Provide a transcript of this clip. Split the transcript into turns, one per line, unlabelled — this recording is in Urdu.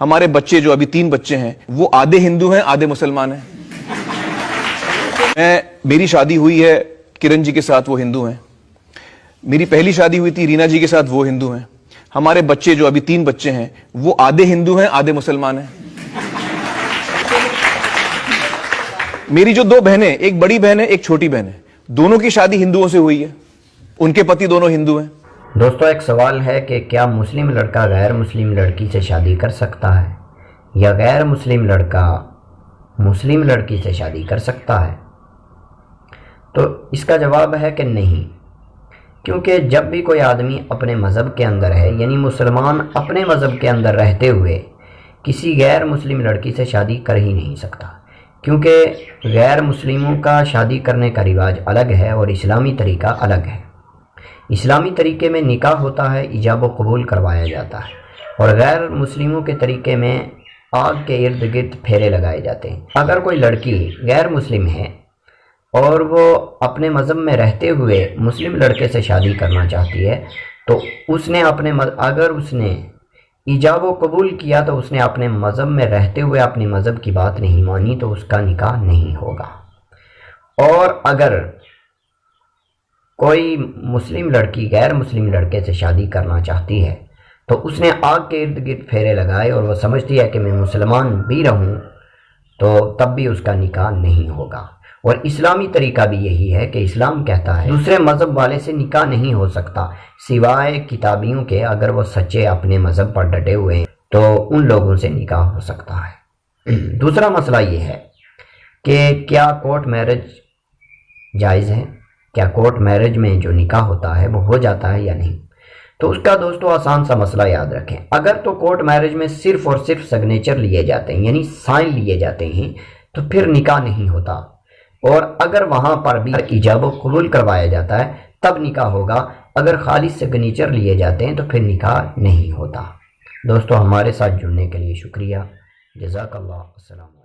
ہمارے بچے جو ابھی 3 بچے ہیں وہ آدھے ہندو ہیں آدھے مسلمان ہیں. میری شادی ہوئی ہے کرن جی کے ساتھ، وہ ہندو ہیں. میری پہلی شادی ہوئی تھی رینا جی کے ساتھ، وہ ہندو ہیں. ہمارے بچے جو ابھی 3 بچے ہیں وہ آدھے ہندو ہیں آدھے مسلمان ہیں. میری جو 2 بہنیں، ایک بڑی بہن ہے ایک چھوٹی بہن ہے، دونوں کی شادی ہندوؤں سے ہوئی ہے، ان کے پتی دونوں ہندو ہیں.
دوستو ایک سوال ہے کہ کیا مسلم لڑکا غیر مسلم لڑکی سے شادی کر سکتا ہے یا غیر مسلم لڑکا مسلم لڑکی سے شادی کر سکتا ہے؟ تو اس کا جواب ہے کہ نہیں، کیونکہ جب بھی کوئی آدمی اپنے مذہب کے اندر ہے، یعنی مسلمان اپنے مذہب کے اندر رہتے ہوئے کسی غیر مسلم لڑکی سے شادی کر ہی نہیں سکتا، کیونکہ غیر مسلموں کا شادی کرنے کا رواج الگ ہے اور اسلامی طریقہ الگ ہے. اسلامی طریقے میں نکاح ہوتا ہے، ایجاب و قبول کروایا جاتا ہے، اور غیر مسلموں کے طریقے میں آگ کے ارد گرد پھیرے لگائے جاتے ہیں. اگر کوئی لڑکی غیر مسلم ہے اور وہ اپنے مذہب میں رہتے ہوئے مسلم لڑکے سے شادی کرنا چاہتی ہے تو اگر اس نے ایجاب و قبول کیا تو اس نے اپنے مذہب میں رہتے ہوئے اپنے مذہب کی بات نہیں مانی تو اس کا نکاح نہیں ہوگا. اور اگر کوئی مسلم لڑکی غیر مسلم لڑکے سے شادی کرنا چاہتی ہے تو اس نے آگ کے ارد گرد پھیرے لگائے اور وہ سمجھتی ہے کہ میں مسلمان بھی رہوں تو تب بھی اس کا نکاح نہیں ہوگا. اور اسلامی طریقہ بھی یہی ہے کہ اسلام کہتا ہے دوسرے مذہب والے سے نکاح نہیں ہو سکتا سوائے کتابیوں کے. اگر وہ سچے اپنے مذہب پر ڈٹے ہوئے ہیں تو ان لوگوں سے نکاح ہو سکتا ہے. دوسرا مسئلہ یہ ہے کہ کیا کورٹ میرج جائز ہے، کیا کورٹ میرج میں جو نکاح ہوتا ہے وہ ہو جاتا ہے یا نہیں؟ تو اس کا دوستو آسان سا مسئلہ یاد رکھیں. اگر تو کورٹ میرج میں صرف اور صرف سگنیچر لیے جاتے ہیں، یعنی سائن لیے جاتے ہیں، تو پھر نکاح نہیں ہوتا. اور اگر وہاں پر بھی ایجاب و قبول کروایا جاتا ہے تب نکاح ہوگا. اگر خالی سگنیچر لیے جاتے ہیں تو پھر نکاح نہیں ہوتا. دوستو ہمارے ساتھ جڑنے کے لیے شکریہ. جزاک اللہ. السلام.